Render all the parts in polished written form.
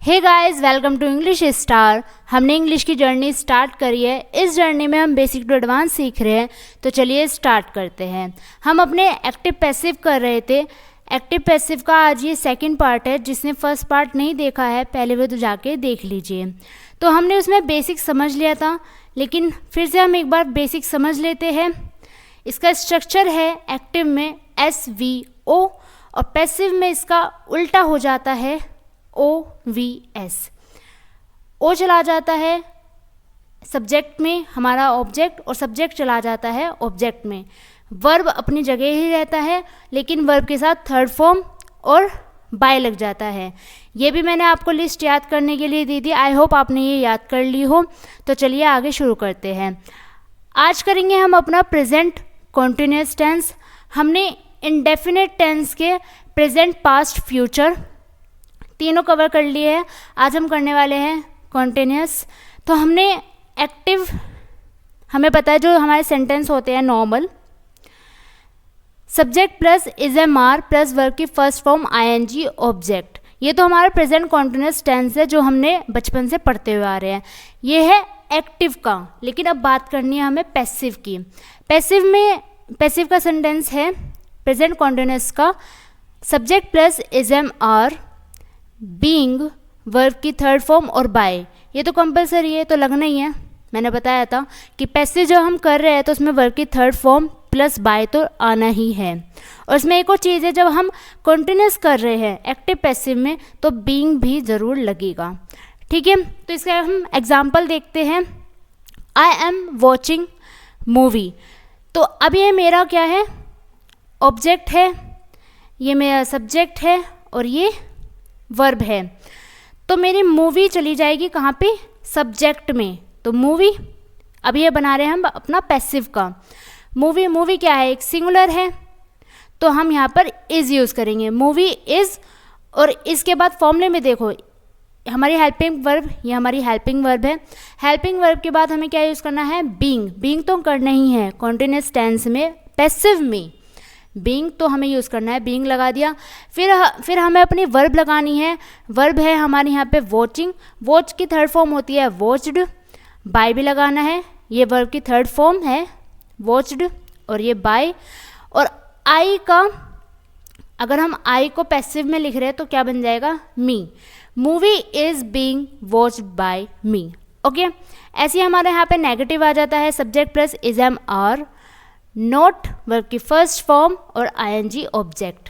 Hey guys, welcome to English star. हमने English की journey start करी है। इस जर्नी में हम बेसिक टू एडवांस सीख रहे हैं, तो चलिए स्टार्ट करते हैं। हम अपने एक्टिव पैसिव कर रहे थे। एक्टिव पैसिव का आज ये सेकंड पार्ट है। जिसने फर्स्ट पार्ट नहीं देखा है पहले वो तो जाके देख लीजिए। तो हमने उसमें बेसिक समझ लिया था, लेकिन फिर से हम एक बार बेसिक समझ लेते हैं। इसका स्ट्रक्चर है एक्टिव में SVO और पैसिव में इसका उल्टा हो जाता है OVS। ओ चला जाता है सब्जेक्ट में हमारा ऑब्जेक्ट, और सब्जेक्ट चला जाता है ऑब्जेक्ट में। वर्ब अपनी जगह ही रहता है, लेकिन वर्ब के साथ थर्ड फॉर्म और बाय लग जाता है। ये भी मैंने आपको लिस्ट याद करने के लिए दी थी। आई होप आपने ये याद कर ली हो। तो चलिए आगे शुरू करते हैं। आज करेंगे हम अपना प्रेजेंट कॉन्टिन्यूस टेंस। हमने इंडेफिनिट टेंस के प्रेजेंट, पास्ट, फ्यूचर तीनों कवर कर लिए हैं। आज हम करने वाले हैं कॉन्टिन्यूस। तो हमने एक्टिव, हमें पता है जो हमारे सेंटेंस होते हैं normal, subject plus IS plus verb की फर्स्ट फॉर्म ING ऑब्जेक्ट। ये तो हमारा प्रेजेंट कॉन्टिन्यूस टेंस है जो हमने बचपन से पढ़ते हुए आ रहे हैं। ये है एक्टिव का। लेकिन अब बात करनी है हमें पैसिव की। पैसिव का सेंटेंस है प्रेजेंट कॉन्टिन्यूस का, subject plus IS being verb की थर्ड फॉर्म और बाय। ये तो कंपलसरी है, तो लगना ही है। मैंने बताया था कि पैसिव जो हम कर रहे हैं तो उसमें वर्ब की थर्ड फॉर्म प्लस बाय तो आना ही है। और इसमें एक और चीज़ है, जब हम कंटिन्यूस कर रहे हैं एक्टिव पैसिव में तो बीइंग भी ज़रूर लगेगा। ठीक है, तो इसका हम एग्जाम्पल देखते हैं। I am watching movie. तो अब ये मेरा क्या है, ऑब्जेक्ट है, ये मेरा सब्जेक्ट है और ये वर्ब है। तो मेरी मूवी चली जाएगी कहाँ पे, सब्जेक्ट में। तो मूवी, अब ये बना रहे हैं हम अपना पैसिव का। मूवी क्या है, एक सिंगुलर है, तो हम यहाँ पर इज़ यूज़ करेंगे। मूवी इज़, और इसके बाद फॉर्मूले में देखो हमारी हेल्पिंग वर्ब, ये हमारी हेल्पिंग वर्ब है। हेल्पिंग वर्ब के बाद हमें क्या यूज़ करना है, बीइंग तो करना ही है कॉन्टिन्यूस टेंस में। पैसिव में बीइंग तो हमें यूज़ करना है, बीइंग लगा दिया। फिर हमें अपनी वर्ब लगानी है। वर्ब है हमारे यहाँ पे वॉचिंग, वॉच की थर्ड फॉर्म होती है वॉच्ड। बाय भी लगाना है, ये वर्ब की थर्ड फॉर्म है वॉच्ड, और ये बाय। और आई का, अगर हम आई को पैसिव में लिख रहे हैं तो क्या बन जाएगा, me. Movie is being watched by me. Okay, ऐसे हमारे यहाँ पे नेगेटिव आ जाता है, subject plus IS not verb की फर्स्ट फॉर्म और ING ऑब्जेक्ट।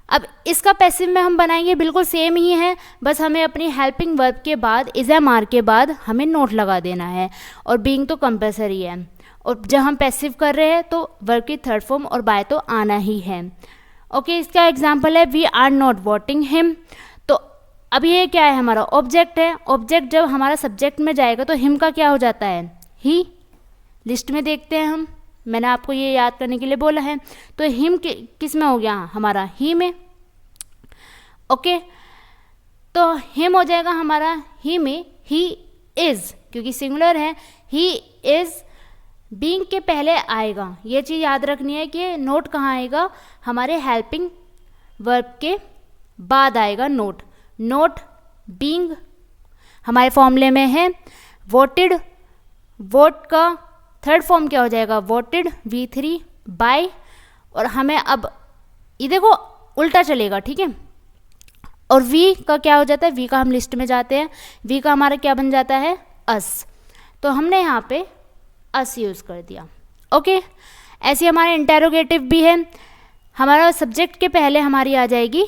अब इसका पैसिव में हम बनाएंगे बिल्कुल सेम ही है, बस हमें अपनी हेल्पिंग वर्ब के बाद IS के बाद हमें नोट लगा देना है, और बीइंग तो कंपलसरी है। और जब हम पैसिव कर रहे हैं तो वर्ब की थर्ड फॉर्म और बाय तो आना ही है। ओके, इसका एग्जाम्पल है वी आर नॉट वॉटिंग हिम। तो अब ये क्या है, हमारा ऑब्जेक्ट है। ऑब्जेक्ट जब हमारा सब्जेक्ट में जाएगा तो हिम का क्या हो जाता है, ही। लिस्ट में देखते हैं हम, मैंने आपको ये याद करने के लिए बोला है। तो हिम किस में हो गया, हमारा ही में। ओके, तो हिम हो जाएगा हमारा ही में। ही इज़, क्योंकि सिंगुलर है, ही इज़ बीइंग के पहले आएगा। ये चीज़ याद रखनी है कि नोट कहाँ आएगा, हमारे हेल्पिंग वर्ब के बाद आएगा नोट। नोट बीइंग हमारे फॉर्मूले में है वोटेड, वोट का थर्ड फॉर्म क्या हो जाएगा, वोटेड V3 बाय। और हमें अब ये देखो उल्टा चलेगा, ठीक है। और V का क्या हो जाता है, V का हम लिस्ट में जाते हैं, V का हमारा क्या बन जाता है, अस। तो हमने यहाँ पे अस यूज़ कर दिया। ओके, ऐसे हमारा इंटेरोगेटिव भी है। हमारा सब्जेक्ट के पहले हमारी आ जाएगी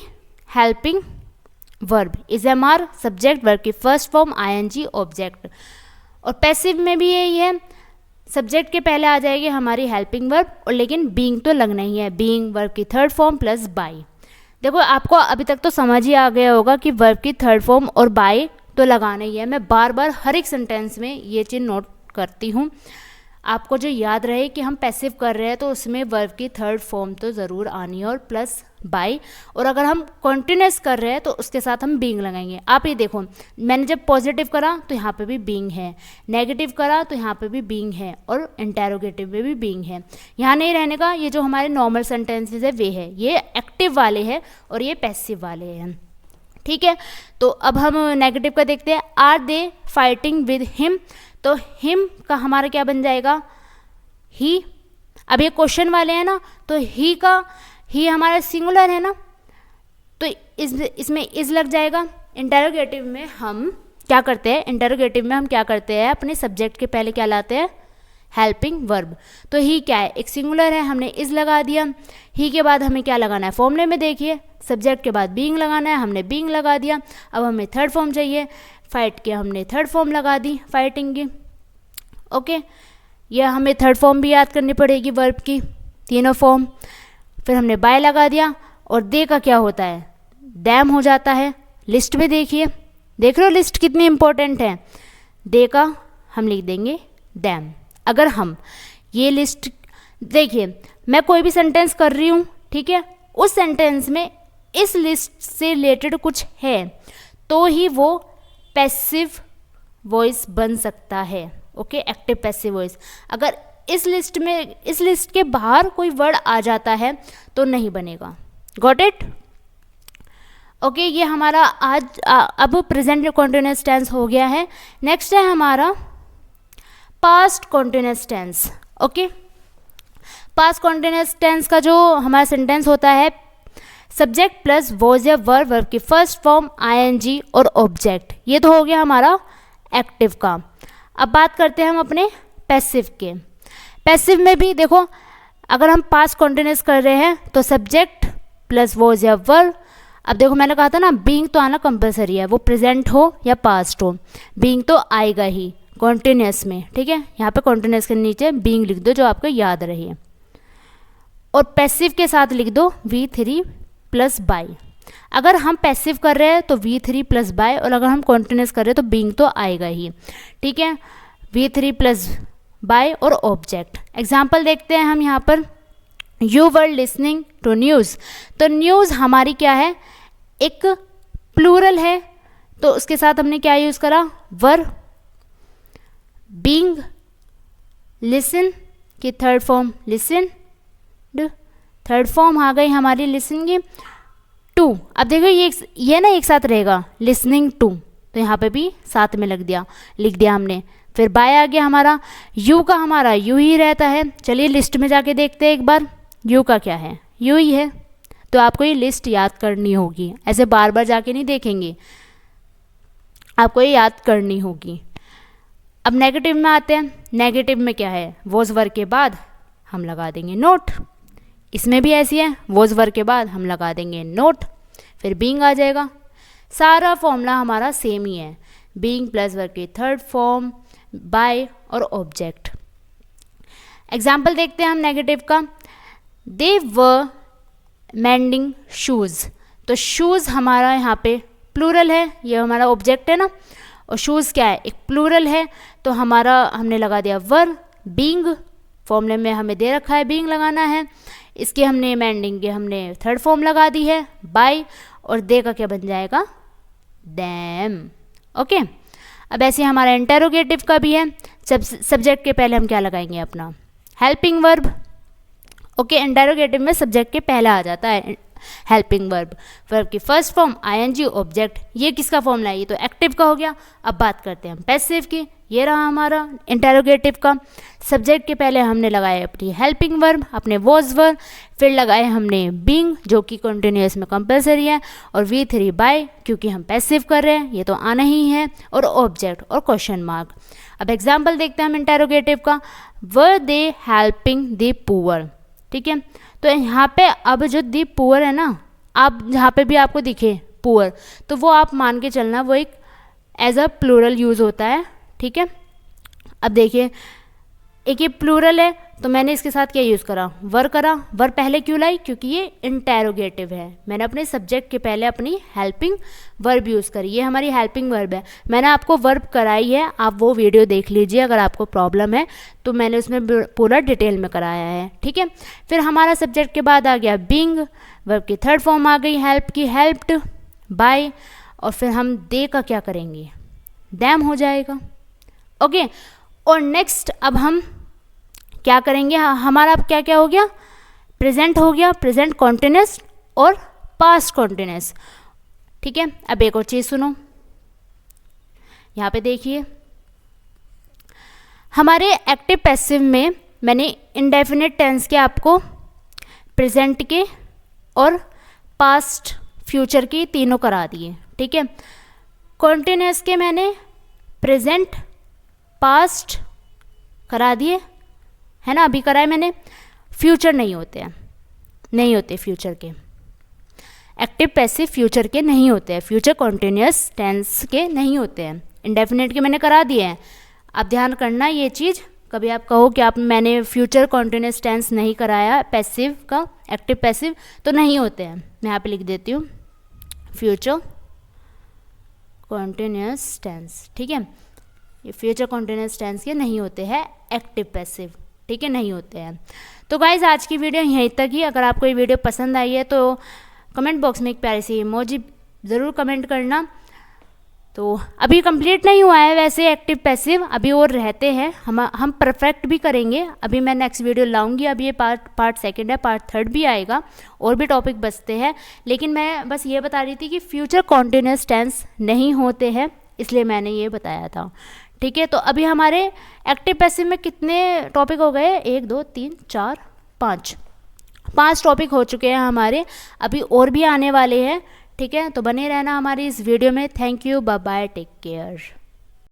helping verb, IS subject, verb की फर्स्ट फॉर्म ING ऑब्जेक्ट। और पैसिव में भी यही है, सब्जेक्ट के पहले आ जाएगी हमारी हेल्पिंग वर्ब, और लेकिन बीइंग तो लगना ही है, बीइंग वर्ब की थर्ड फॉर्म प्लस बाय। देखो आपको अभी तक तो समझ ही आ गया होगा कि वर्ब की थर्ड फॉर्म और बाय तो लगाना ही है। मैं बार बार हर एक सेंटेंस में ये चीज़ नोट करती हूँ, आपको जो याद रहे कि हम पैसिव कर रहे हैं तो उसमें वर्ब की थर्ड फॉर्म तो ज़रूर आनी है और प्लस बाय। और अगर हम कॉन्टिन्यूस कर रहे हैं तो उसके साथ हम बीइंग लगाएंगे। आप ये देखो, मैंने जब पॉजिटिव करा तो यहाँ पे भी बीइंग है, नेगेटिव करा तो यहाँ पे भी बीइंग है, और इंटेरोगेटिव में भी बीइंग है। यहाँ नहीं रहने का, ये जो हमारे नॉर्मल सेंटेंसेस है वे है, ये एक्टिव वाले हैं और ये पैसिव वाले हैं। ठीक है। तो अब हम नेगेटिव का देखते हैं, are they fighting with him, तो हिम का हमारा क्या बन जाएगा, ही। अब ये क्वेश्चन वाले हैं ना, तो ही का, ही हमारा सिंगुलर है ना, तो इसमें इज लग जाएगा। इंटरोगेटिव में हम क्या करते हैं, इंटरोगेटिव में हम क्या करते हैं, अपने सब्जेक्ट के पहले क्या लाते हैं, हेल्पिंग वर्ब। तो ही क्या है, एक सिंगुलर है, हमने इज लगा दिया। ही के बाद हमें क्या लगाना है, फॉर्मूले में देखिए सब्जेक्ट के बाद बीइंग लगाना है, हमने बीइंग लगा दिया। अब हमें थर्ड फॉर्म चाहिए, फाइट के हमने थर्ड फॉर्म लगा दी, फाइटिंग की। ओके, यह हमें थर्ड फॉर्म भी याद करनी पड़ेगी वर्ब की, तीनों फॉर्म। फिर हमने बाय लगा दिया, और दे का क्या होता है, दैम हो जाता है। लिस्ट में देखिए, देख रहे हो लिस्ट कितनी इंपॉर्टेंट है, दे का हम लिख देंगे दैम। अगर हम ये लिस्ट देखिए, मैं कोई भी सेंटेंस कर रही हूँ, ठीक है, उस सेंटेंस में इस लिस्ट से रिलेटेड कुछ है तो ही वो पैसिव वॉइस बन सकता है। Okay, active passive voice. अगर इस लिस्ट में, इस लिस्ट के बाहर कोई वर्ड आ जाता है तो नहीं बनेगा। Got it? ओके, ये हमारा आज अब प्रेजेंट कॉन्टिन्यूअस टेंस हो गया है। नेक्स्ट है हमारा past continuous tense. Okay, past continuous tense का जो हमारा सेंटेंस होता है, सब्जेक्ट प्लस वॉज या वर्ब, वर्ब की फर्स्ट फॉर्म आईएनजी और ऑब्जेक्ट। ये तो हो गया हमारा एक्टिव का। अब बात करते हैं हम अपने पैसिव के। पैसिव में भी देखो, अगर हम पास्ट कॉन्टिन्यूअस कर रहे हैं तो सब्जेक्ट प्लस वॉज या वर्ब। अब देखो मैंने कहा था ना, बीइंग तो आना कंपलसरी है, वो प्रेजेंट हो या पास्ट हो, बीइंग तो आएगा ही कॉन्टिन्यूअस में। ठीक है, यहाँ पे कॉन्टिन्यूअस के नीचे बीइंग लिख दो जो आपको याद रहे, और पैसिव के साथ लिख दो V3 प्लस बाय। अगर हम पैसिव कर रहे हैं तो V3 प्लस बाय, और अगर हम कॉन्टिन्यूअस कर रहे हैं तो बीइंग तो आएगा ही। ठीक है, V3 प्लस बाय और ऑब्जेक्ट। एग्जाम्पल देखते हैं हम यहाँ पर, you were listening to news. तो न्यूज़ हमारी क्या है, एक प्लूरल है, तो उसके साथ हमने क्या यूज़ करा, वर। बीइंग, लिसन की third form listen, third form आ गई हमारी लिसन की। टू, अब देखो ये ना एक साथ रहेगा, लिसनिंग टू, तो यहाँ पे भी साथ में लिख दिया हमने। फिर बाय आ गया हमारा, यू का हमारा यू ही रहता है। चलिए लिस्ट में जाके देखते हैं एक बार, यू का क्या है, यू ही है। तो आपको ये लिस्ट याद करनी होगी, ऐसे बार बार जाके नहीं देखेंगे, आपको ये याद करनी होगी। अब नेगेटिव में आते हैं। नेगेटिव में क्या है, वॉज वर्ब के बाद हम लगा देंगे नोट। इसमें भी ऐसी है, वॉज वर्ब के बाद हम लगा देंगे नोट, फिर बीइंग आ जाएगा। सारा फॉर्मूला हमारा सेम ही है, बीइंग प्लस वर्ब की थर्ड फॉर्म, बाय और ऑब्जेक्ट। एग्जाम्पल देखते हैं हम नेगेटिव का, दे वर मेंडिंग शूज़। तो शूज़ हमारा यहाँ पे प्लूरल है, ये हमारा ऑब्जेक्ट है ना, और शूज़ क्या है, एक प्लूरल है, तो हमारा हमने लगा दिया वर। बीइंग फॉर्मूले में हमें दे रखा है बीइंग लगाना है, इसके हमने मेंडिंग के हमने थर्ड फॉर्म लगा दी है बाय, और दे का क्या बन जाएगा, दैम। ओके, अब ऐसे हमारा इंटेरोगेटिव का भी है। सब्जेक्ट के पहले हम क्या लगाएंगे, अपना हेल्पिंग वर्ब। ओके, इंटेरोगेटिव में सब्जेक्ट के पहले आ जाता है हेल्पिंग वर्ब, वर्ब की फर्स्ट फॉर्म आईएनजी ऑब्जेक्ट। ये किसका फॉर्मूला है, ये तो एक्टिव का हो गया। अब बात करते हैं हम पैसिव की। ये रहा हमारा इंटेरोगेटिव का, सब्जेक्ट के पहले हमने लगाया अपनी हेल्पिंग वर्ब, अपने वॉज वर्ब, फिर लगाए हमने बीइंग जो कि कंटिन्यूअस में कंपलसरी है, और V3 बाय क्योंकि हम पैसिव कर रहे हैं, ये तो आना ही है, और ऑब्जेक्ट और क्वेश्चन मार्क। अब एग्जाम्पल देखते हैं हम इंटेरोगेटिव का, वर दे हेल्पिंग द पुअर। ठीक है, तो यहाँ पे अब जो दी पुअर है ना, आप जहाँ पे भी आपको दिखे पुअर, तो वो आप मान के चलना वो एक एज अ प्लूरल यूज़ होता है। ठीक है, अब देखिए एक ये प्लूरल है, तो मैंने इसके साथ क्या यूज़ करा, वर करा। वर पहले क्यों लाई, क्योंकि ये इंटेरोगेटिव है, मैंने अपने सब्जेक्ट के पहले अपनी हेल्पिंग वर्ब यूज़ करी, ये हमारी हेल्पिंग वर्ब है। मैंने आपको वर्ब कराई है, आप वो वीडियो देख लीजिए अगर आपको प्रॉब्लम है, तो मैंने उसमें पूरा डिटेल में कराया है। ठीक है, फिर हमारा सब्जेक्ट के बाद आ गया बीइंग, वर्ब की थर्ड फॉर्म आ गई हेल्प की, हेल्प्ड बाय, और फिर हम दे का क्या करेंगे, दैम हो जाएगा। ओके, और नेक्स्ट अब हम क्या करेंगे, हमारा अब क्या क्या हो गया, प्रेजेंट हो गया, प्रेजेंट कॉन्टिन्यूअस और पास्ट कॉन्टिन्यूअस। ठीक है, अब एक और चीज़ सुनो, यहाँ पे देखिए हमारे एक्टिव पैसिव में मैंने इंडेफिनिट टेंस के आपको प्रेजेंट के और पास्ट फ्यूचर के तीनों करा दिए। ठीक है, कॉन्टिन्यूस के मैंने प्रेजेंट पास्ट करा दिए है ना, अभी कराए मैंने। फ्यूचर नहीं होते हैं, नहीं होते फ्यूचर के, एक्टिव पैसिव फ्यूचर के नहीं होते हैं, फ्यूचर कॉन्टिन्यूस टेंस के नहीं होते हैं। इंडेफिनिट के मैंने करा दिए हैं। अब ध्यान करना ये चीज़, कभी आप कहो कि आप मैंने फ्यूचर कॉन्टिन्यूस टेंस नहीं कराया पैसिव का, एक्टिव पैसिव, तो नहीं होते हैं। मैं यहाँ पे लिख देती हूँ फ्यूचर कॉन्टिन्यूस टेंस। ठीक है, ये फ्यूचर कॉन्टिन्यूस टेंस के नहीं होते हैं एक्टिव पैसिव। ठीक है, नहीं होते हैं। तो गाइज आज की वीडियो यहीं तक ही। अगर आपको ये वीडियो पसंद आई है तो कमेंट बॉक्स में एक प्यारी सी इमोजी ज़रूर कमेंट करना। तो अभी कंप्लीट नहीं हुआ है वैसे एक्टिव पैसिव, अभी और रहते हैं, हम परफेक्ट भी करेंगे। अभी मैं नेक्स्ट वीडियो लाऊंगी। अभी ये पार्ट सेकंड है, पार्ट थर्ड भी आएगा, और भी टॉपिक बचते हैं। लेकिन मैं बस ये बता रही थी कि फ्यूचर कॉन्टिन्यूस टेंस नहीं होते हैं, इसलिए मैंने ये बताया था। ठीक है, तो अभी हमारे एक्टिव पैसिव में कितने टॉपिक हो गए? 1 2 3 4 5 टॉपिक हो चुके हैं हमारे, अभी और भी आने वाले हैं। ठीक है, तो बने रहना हमारी इस वीडियो में। Thank you, bye bye, take care.